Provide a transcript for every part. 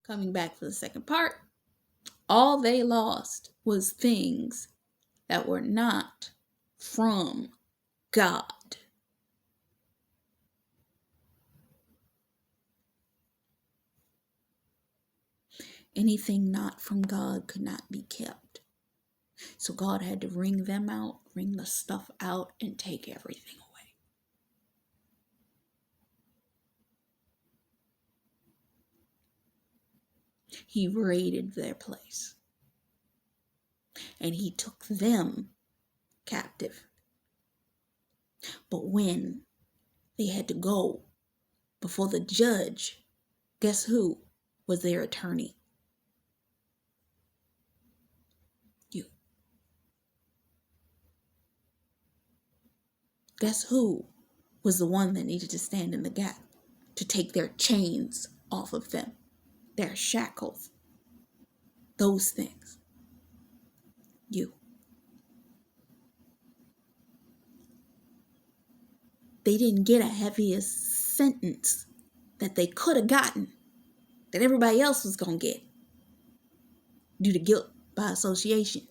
coming back for the second part, all they lost was things that were not from God. Anything not from God could not be kept. So God had to wring them out, wring the stuff out, and take everything away. He raided their place. And he took them captive. But when they had to go before the judge, guess who was their attorney? You. Guess who was the one that needed to stand in the gap to take their chains off of them, their shackles, those things? You. They didn't get a heavier sentence that they could have gotten, that everybody else was going to get, due to guilt by association.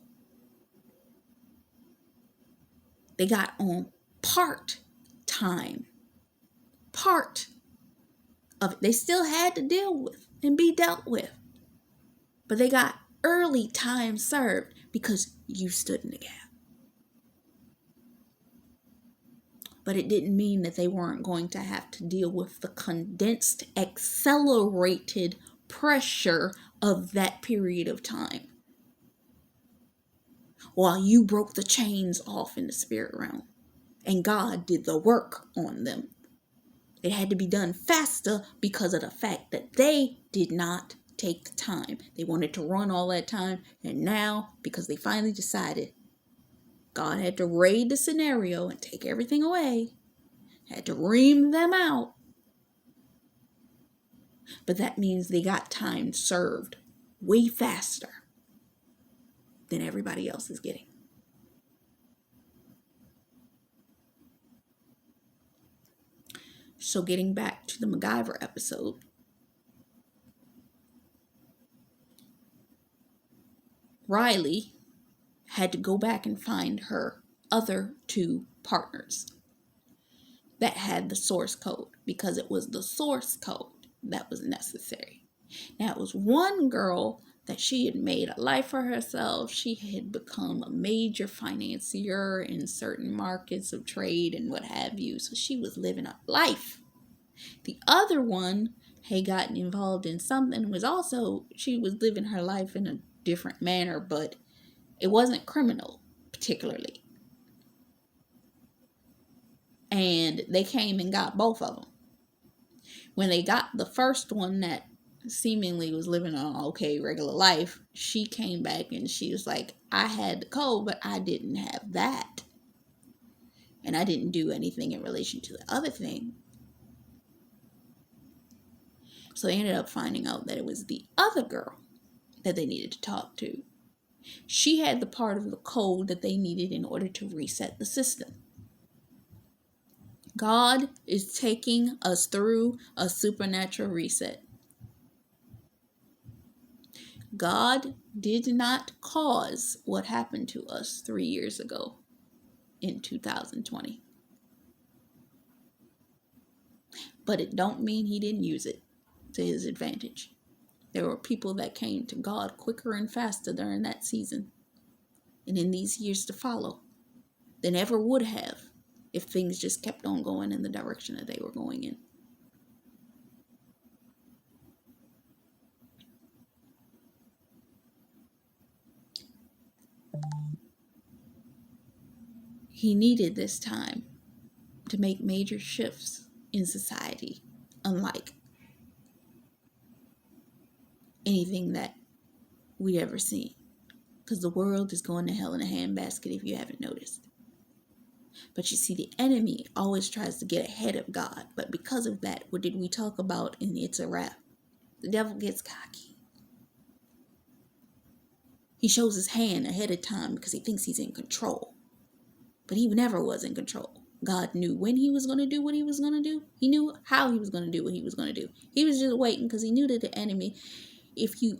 They got on part-time. Part of it. They still had to deal with and be dealt with. But they got early time served because you stood in the gap. But it didn't mean that they weren't going to have to deal with the condensed, accelerated pressure of that period of time, while you broke the chains off in the spirit realm and God did the work on them. It had to be done faster because of the fact that they did not take the time. They wanted to run all that time, and now, because they finally decided, God had to raid the scenario and take everything away, had to ream them out. But that means they got time served way faster than everybody else is getting. So getting back to the MacGyver episode, Riley had to go back and find her other two partners that had the source code, because it was the source code that was necessary. Now, it was one girl that she had made a life for herself. She had become a major financier in certain markets of trade and what have you. So she was living a life. The other one had gotten involved in something, she was living her life in a different manner, but it wasn't criminal particularly. And they came and got both of them. When they got the first one that seemingly was living an okay regular life, she came back and she was like, I had the code, but I didn't have that. And I didn't do anything in relation to the other thing. So they ended up finding out that it was the other girl that they needed to talk to. She had the part of the code that they needed in order to reset the system. God is taking us through a supernatural reset. God did not cause what happened to us 3 years ago in 2020. But it don't mean he didn't use it to his advantage. There were people that came to God quicker and faster during that season and in these years to follow than ever would have if things just kept on going in the direction that they were going in. He needed this time to make major shifts in society, unlike anything that we'd ever seen. Because the world is going to hell in a handbasket if you haven't noticed. But you see, the enemy always tries to get ahead of God. But because of that, what did we talk about in It's a Wrap? The devil gets cocky. He shows his hand ahead of time because he thinks he's in control. But he never was in control. God knew when he was going to do what he was going to do. He knew how he was going to do what he was going to do. He was just waiting because he knew that the enemy, if you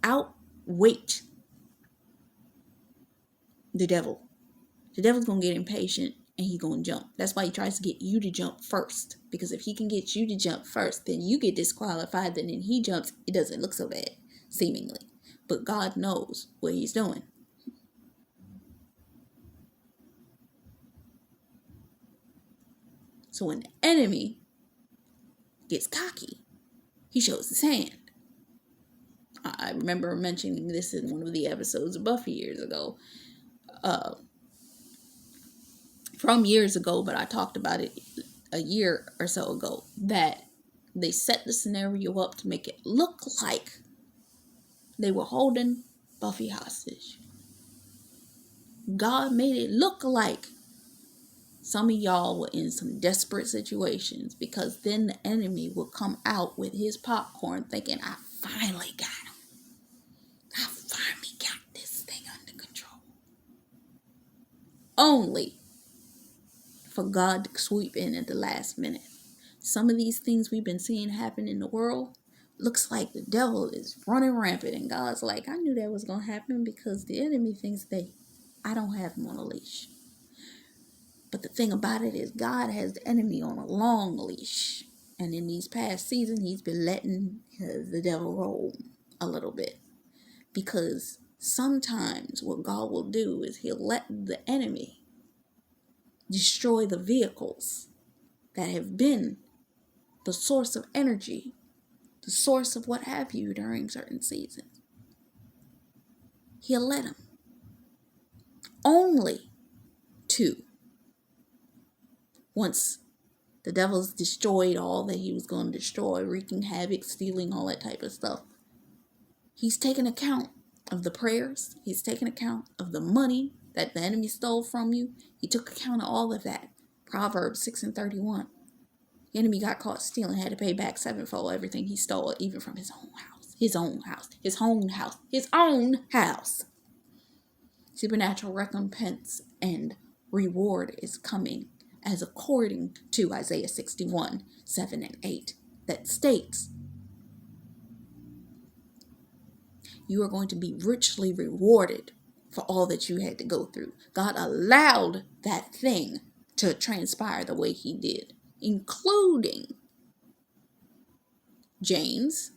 outweight the devil's gonna get impatient and he's gonna jump. That's why he tries to get you to jump first. Because if he can get you to jump first, then you get disqualified, then he jumps, it doesn't look so bad, seemingly. But God knows what he's doing. So when the enemy gets cocky, he shows his hand. I remember mentioning this in one of the episodes of Buffy years ago. From years ago, but I talked about it a year or so ago, that they set the scenario up to make it look like they were holding Buffy hostage. God made it look like some of y'all were in some desperate situations, because then the enemy will come out with his popcorn thinking, I finally got him. I finally got this thing under control. Only for God to sweep in at the last minute. Some of these things we've been seeing happen in the world, looks like the devil is running rampant, and God's like, I knew that was going to happen because the enemy thinks I don't have him on a leash. But the thing about it is, God has the enemy on a long leash. And in these past seasons, he's been letting the devil roll a little bit. Because sometimes what God will do is he'll let the enemy destroy the vehicles that have been the source of energy, the source of what have you during certain seasons. He'll let him. Only to, once the devil's destroyed all that he was going to destroy, wreaking havoc, stealing, all that type of stuff, he's taken account of the prayers. He's taken account of the money that the enemy stole from you. He took account of all of that. Proverbs 6:31. The enemy got caught stealing, had to pay back sevenfold everything he stole, even from his own house. His own house. His own house. His own house. Supernatural recompense and reward is coming, as according to Isaiah 61:7-8, that states, you are going to be richly rewarded for all that you had to go through. God allowed that thing to transpire the way he did, including James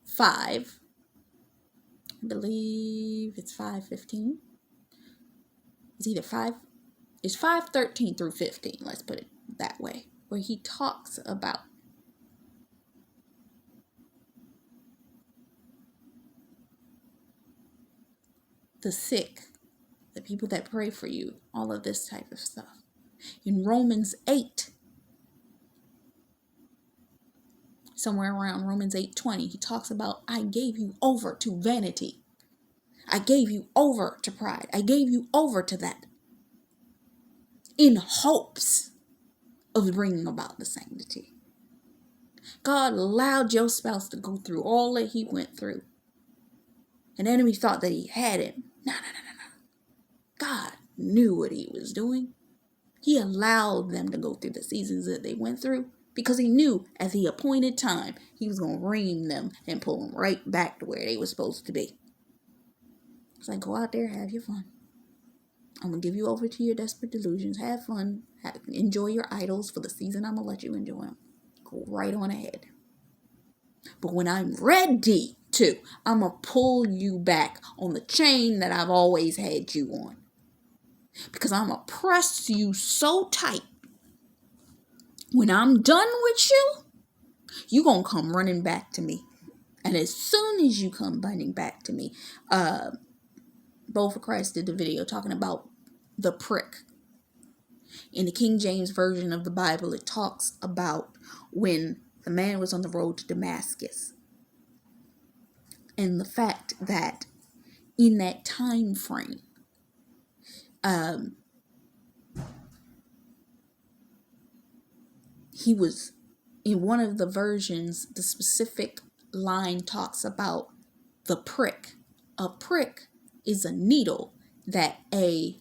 5, I believe it's 5:15. It's 5:13 through 15, let's put it that way, where he talks about the sick, the people that pray for you, all of this type of stuff. In Romans 8, somewhere around Romans 8:20, he talks about, I gave you over to vanity. I gave you over to pride. I gave you over to that, in hopes of bringing about the sanctity. God allowed your spouse to go through all that he went through. An enemy thought that he had him. No. God knew what he was doing. He allowed them to go through the seasons that they went through, because he knew at the appointed time he was going to ream them and pull them right back to where they were supposed to be. It's like, go out there, have your fun. I'm going to give you over to your desperate delusions. Have fun. Enjoy your idols for the season. I'm going to let you enjoy them. Go right on ahead. But when I'm ready to, I'm going to pull you back on the chain that I've always had you on. Because I'm going to press you so tight. When I'm done with you, you're going to come running back to me. And as soon as you come running back to me, Bold for Christ did the video talking about the prick. In the King James Version of the Bible, it talks about when the man was on the road to Damascus. And the fact that in that time frame, he was, in one of the versions, the specific line talks about the prick. A prick is a needle that a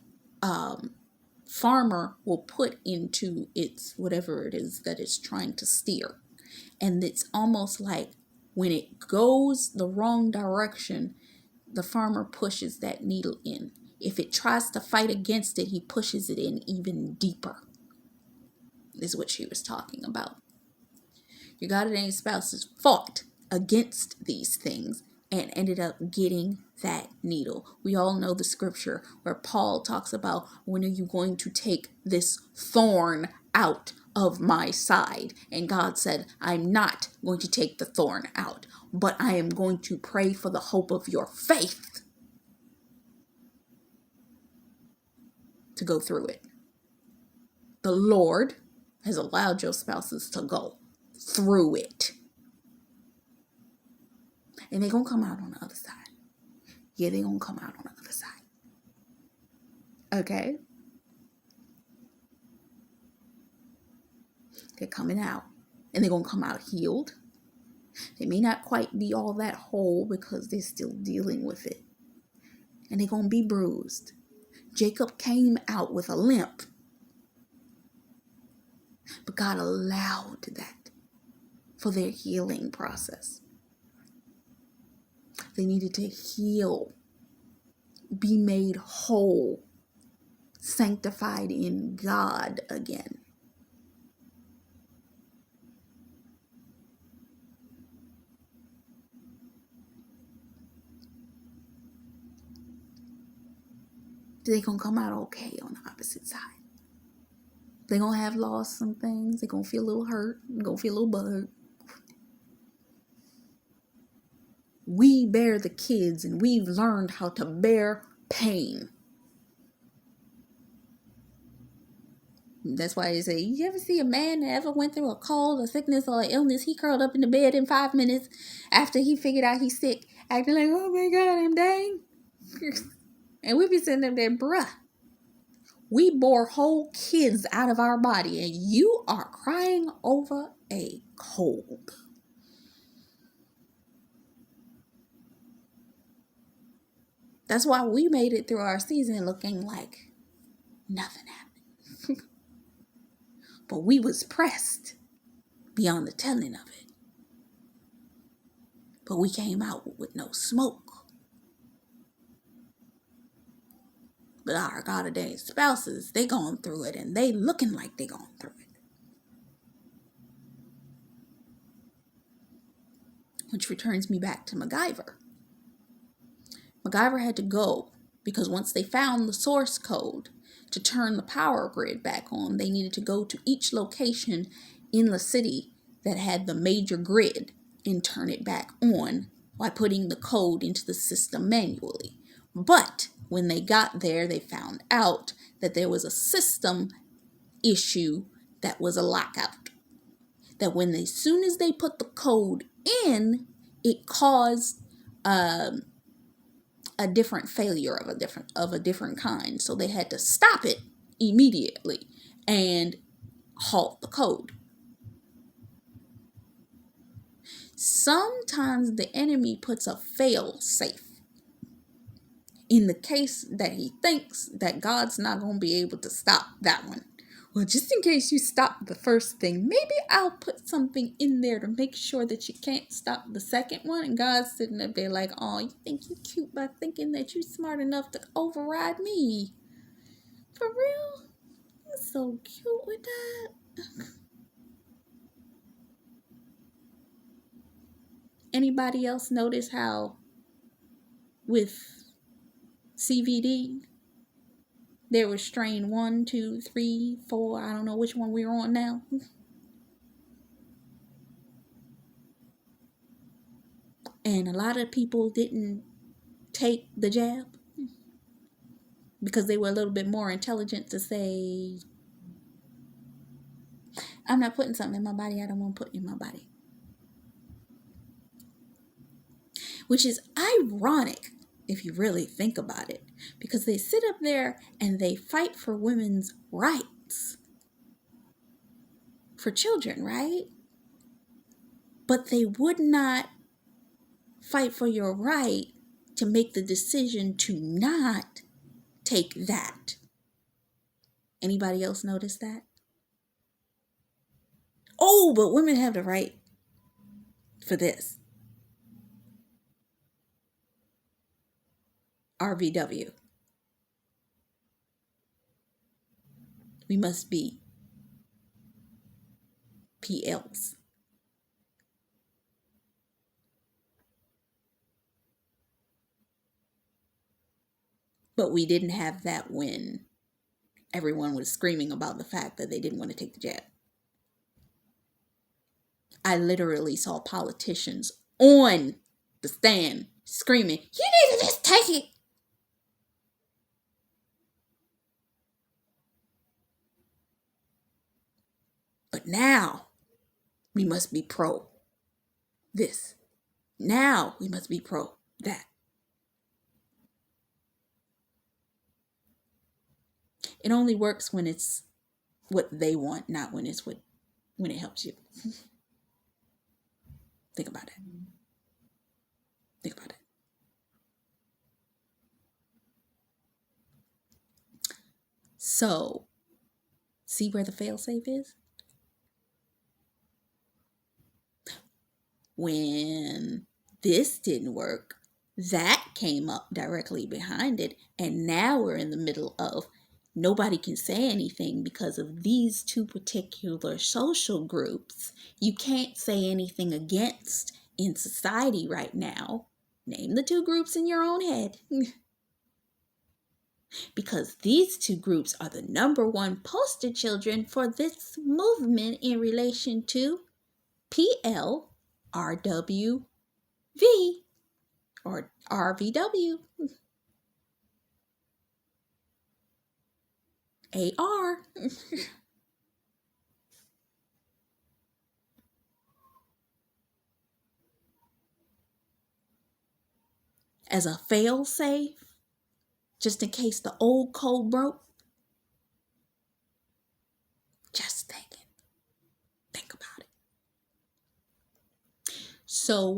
farmer will put into its whatever it is that it's trying to steer. And it's almost like When it goes the wrong direction, the farmer pushes that needle in. If it tries to fight against it, he pushes it in even deeper, is what she was talking about. Your God ordained spouses fought against these things and ended up getting that needle. We all know the scripture where Paul talks about, when are you going to take this thorn out of my side? And God said, I'm not going to take the thorn out, but I am going to pray for the hope of your faith to go through it. The Lord has allowed your spouses to go through it. And they're going to come out on the other side. Yeah, they're going to come out on the other side. Okay? They're coming out. And they're going to come out healed. They may not quite be all that whole because they're still dealing with it. And they're going to be bruised. Jacob came out with a limp. But God allowed that for their healing process. They needed to heal, be made whole, sanctified in God again. They're going to come out okay on the opposite side. They're going to have lost some things. They're going to feel a little hurt. They're going to feel a little bugged. We bear the kids, and we've learned how to bear pain. That's why they say, you ever see a man that ever went through a cold, a sickness, or an illness? He curled up in the bed in 5 minutes after he figured out he's sick, acting like, oh my God, I'm dying. And we be sitting up there, bruh. We bore whole kids out of our body, and you are crying over a cold. That's why we made it through our season looking like nothing happened. But we was pressed beyond the telling of it. But we came out with no smoke. But our God ordained spouses, they going through it, and they looking like they going through it. Which returns me back to MacGyver. MacGyver had to go because once they found the source code to turn the power grid back on, they needed to go to each location in the city that had the major grid and turn it back on by putting the code into the system manually. But when they got there, they found out that there was a system issue that was a lockout. That when as soon as they put the code in, it caused a different failure of a different kind. So they had to stop it immediately and halt the code. Sometimes the enemy puts a fail safe in the case that he thinks that God's not going to be able to stop that one. Well, just in case you stop the first thing, maybe I'll put something in there to make sure that you can't stop the second one. And God's sitting up there like, oh, you think you cute by thinking that you're smart enough to override me? For real? You're so cute with that. Anybody else notice how with CVD, there was strain 1, 2, 3, 4. I don't know which one we're on now. And a lot of people didn't take the jab because they were a little bit more intelligent to say, I'm not putting something in my body I don't want to put in my body. Which is ironic if you really think about it, because they sit up there and they fight for women's rights for children, right? But they would not fight for your right to make the decision to not take that. Anybody else notice that? Oh, but women have the right for this. RVW. We must be PLs. But we didn't have that when everyone was screaming about the fact that they didn't want to take the jab. I literally saw politicians on the stand screaming, "You need to just take it." But now we must be pro this. Now we must be pro that. It only works when it's what they want, not when it's when it helps you. Think about it. Think about it. So, see where the failsafe is? When this didn't work, that came up directly behind it, and now we're in the middle of nobody can say anything because of these two particular social groups you can't say anything against in society right now. Name the two groups in your own head. Because these two groups are the number one poster children for this movement in relation to PL, RWV, or RVW, AR. As a fail-safe, just in case the old code broke. Just think about it. So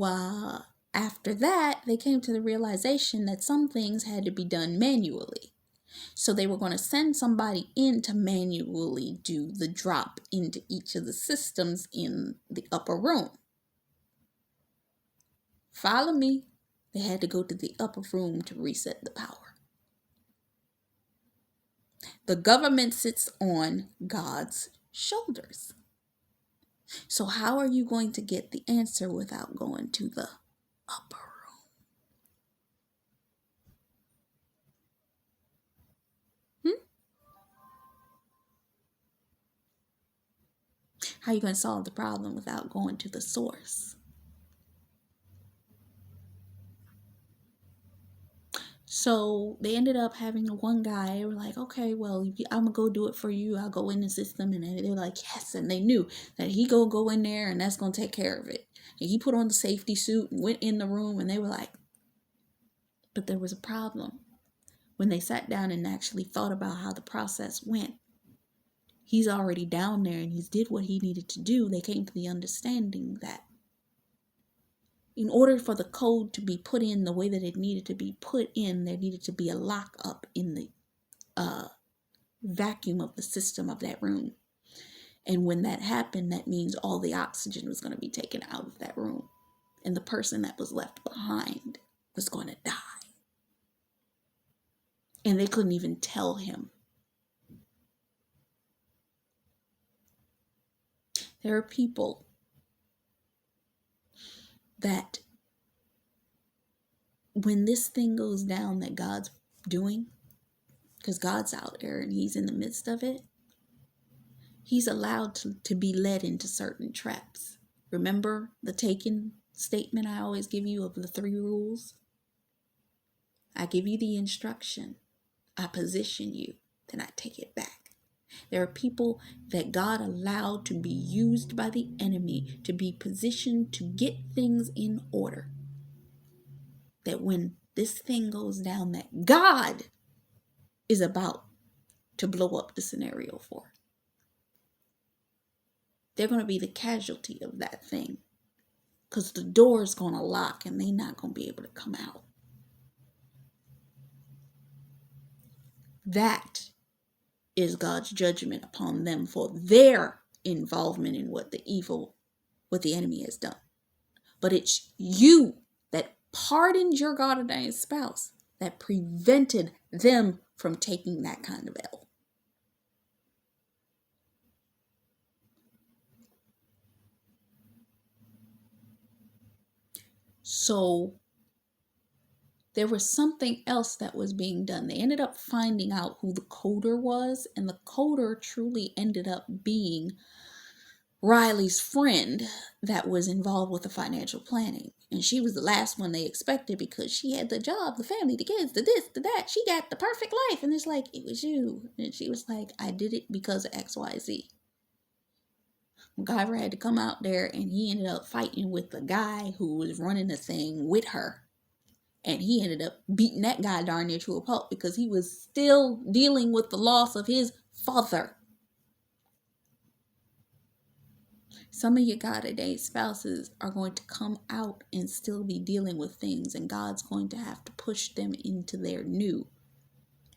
after that, they came to the realization that some things had to be done manually. So they were going to send somebody in to manually do the drop into each of the systems in the upper room. Follow me. They had to go to the upper room to reset the power. The government sits on God's shoulders. So how are you going to get the answer without going to the upper room? How are you going to solve the problem without going to the source? So they ended up having one guy. They were like, okay, well, I'm going to go do it for you. I'll go in the system. And they were like, yes. And they knew that he go in there and that's going to take care of it. And he put on the safety suit and went in the room. And they were like, but there was a problem. When they sat down and actually thought about how the process went, he's already down there and he's did what he needed to do. They came to the understanding that in order for the code to be put in the way that it needed to be put in, there needed to be a lockup in the vacuum of the system of that room. And when that happened, that means all the oxygen was going to be taken out of that room. And the person that was left behind was going to die. And they couldn't even tell him. There are people that when this thing goes down that God's doing, because God's out there and he's in the midst of it, he's allowed to be led into certain traps. Remember the taken statement I always give you of the 3 rules? I give you the instruction. I position you. Then I take it back. There are people that God allowed to be used by the enemy to be positioned to get things in order. That when this thing goes down, that God is about to blow up the scenario for. They're going to be the casualty of that thing. Because the door is going to lock and they're not going to be able to come out. That is God's judgment upon them for their involvement in what the enemy has done. But it's you that pardoned your God-ordained spouse that prevented them from taking that kind of L. So there was something else that was being done. They ended up finding out who the coder was, and the coder truly ended up being Riley's friend that was involved with the financial planning. And she was the last one they expected because she had the job, the family, the kids, the this, the that. She got the perfect life. And it's like, it was you. And she was like, I did it because of XYZ. MacGyver had to come out there, and he ended up fighting with the guy who was running the thing with her. And he ended up beating that guy darn near to a pulp because he was still dealing with the loss of his father. Some of your God-ordained spouses are going to come out and still be dealing with things, and God's going to have to push them into their new.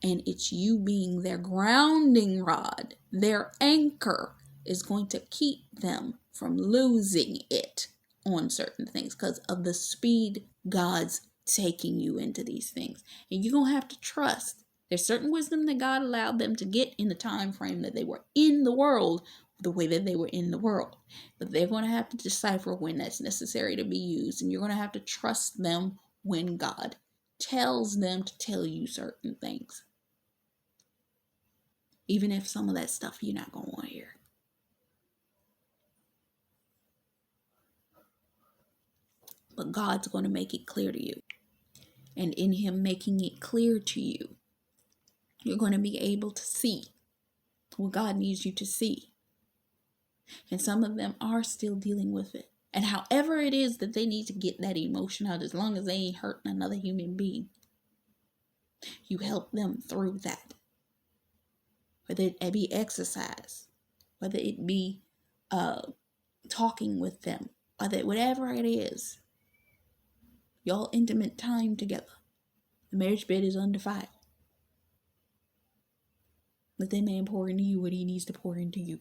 And it's you being their grounding rod, their anchor, is going to keep them from losing it on certain things because of the speed God's taking you into these things. And you're going to have to trust. There's certain wisdom that God allowed them to get in the time frame that they were in the world, the way that they were in the world. But they're going to have to decipher when that's necessary to be used. And you're going to have to trust them when God tells them to tell you certain things. Even if some of that stuff you're not going to want to hear. But God's going to make it clear to you. And in Him making it clear to you, you're going to be able to see what God needs you to see. And some of them are still dealing with it. And however it is that they need to get that emotion out, as long as they ain't hurting another human being, you help them through that. Whether it be exercise, whether it be talking with them, whatever it is, y'all intimate time together. The marriage bed is undefiled. Let that man pour into you what he needs to pour into you.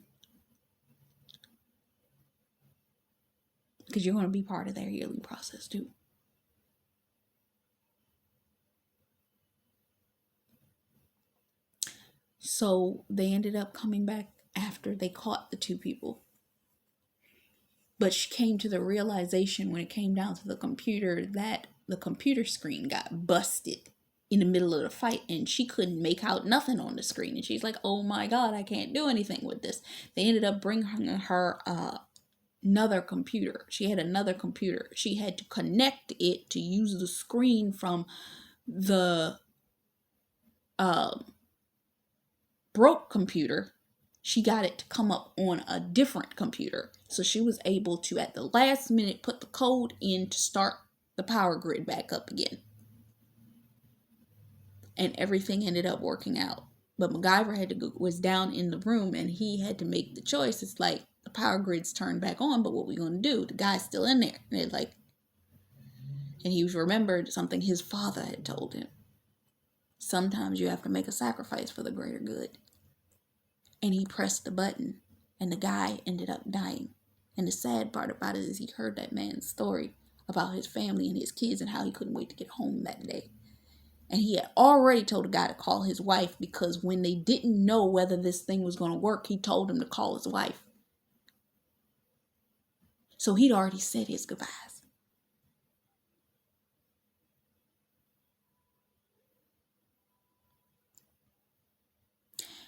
Because you're going to be part of their healing process too. So they ended up coming back after they caught the two people. But she came to the realization when it came down to the computer that the computer screen got busted in the middle of the fight, and she couldn't make out nothing on the screen. And she's like, oh my God, I can't do anything with this. They ended up bringing her another computer. She had another computer. She had to connect it to use the screen from the broke computer. She got it to come up on a different computer. So she was able to, at the last minute, put the code in to start the power grid back up again. And everything ended up working out. But MacGyver was down in the room, and he had to make the choice. It's like, the power grid's turned back on, but what we going to do? The guy's still in there. And and he remembered something his father had told him. Sometimes you have to make a sacrifice for the greater good. And he pressed the button, and the guy ended up dying. And the sad part about it is he heard that man's story about his family and his kids and how he couldn't wait to get home that day. And he had already told the guy to call his wife, because when they didn't know whether this thing was going to work, he told him to call his wife. So he'd already said his goodbyes.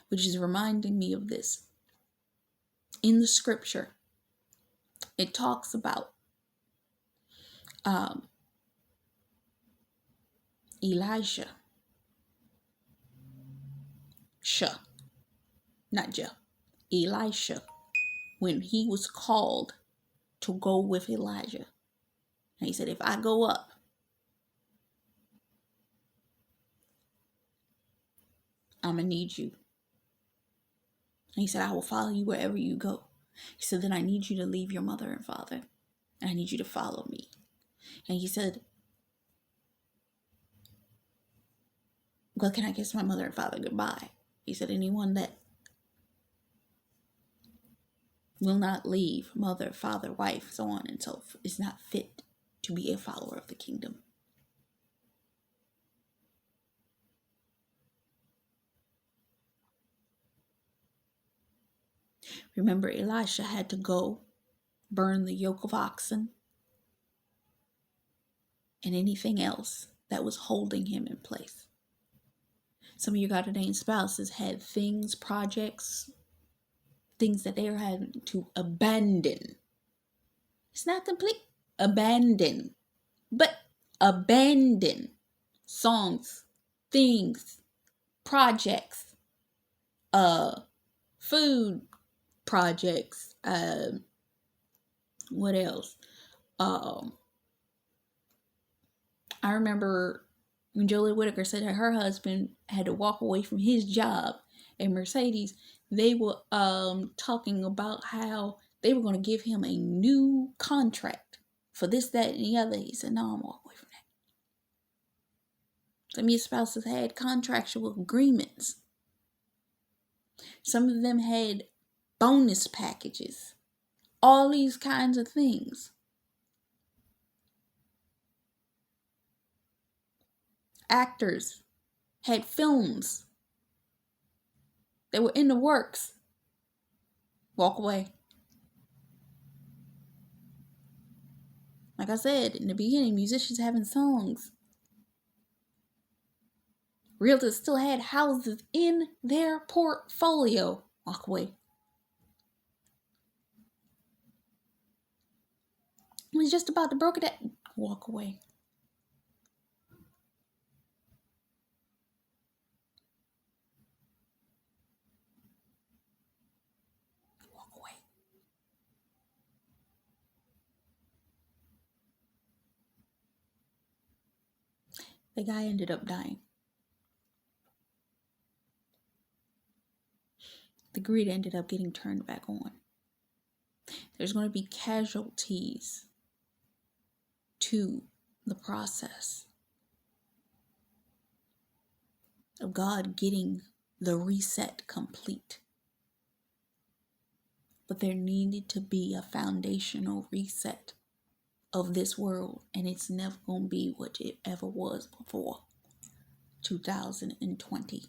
Which is reminding me of this. In the scripture, it talks about Elisha. Elisha, when he was called to go with Elijah. And he said, if I go up, I'm going to need you. And he said, I will follow you wherever you go. He said, then I need you to leave your mother and father. And I need you to follow me. And he said, well, can I kiss my mother and father goodbye? He said, anyone that will not leave mother, father, wife, so on and so forth, is not fit to be a follower of the kingdom. Remember, Elisha had to go burn the yoke of oxen and anything else that was holding him in place. Some of your God ordained spouses had things, projects, things that they were having to abandon. It's not complete. Abandon. But abandon songs, things, projects, food projects, what else? I remember when Jolie Whitaker said that her husband had to walk away from his job at Mercedes. They were talking about how they were going to give him a new contract for this, that, and the other. He said, no, I'm walking away from that. Some of your spouses had contractual agreements. Some of them had bonus packages. All these kinds of things. Actors had films that were in the works. Walk away. Like I said in the beginning, musicians having songs. Realtors still had houses in their portfolio. Walk away. It was just about to broker that. Walk away. Walk away. The guy ended up dying. The grid ended up getting turned back on. There's going to be casualties to the process of God getting the reset complete. But there needed to be a foundational reset of this world, and it's never going to be what it ever was before 2020.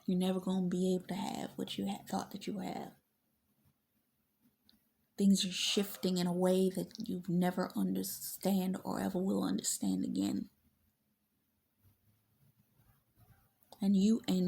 You're never going to be able to have what you had thought that you have. Things are shifting in a way that you never understand or ever will understand again. And you and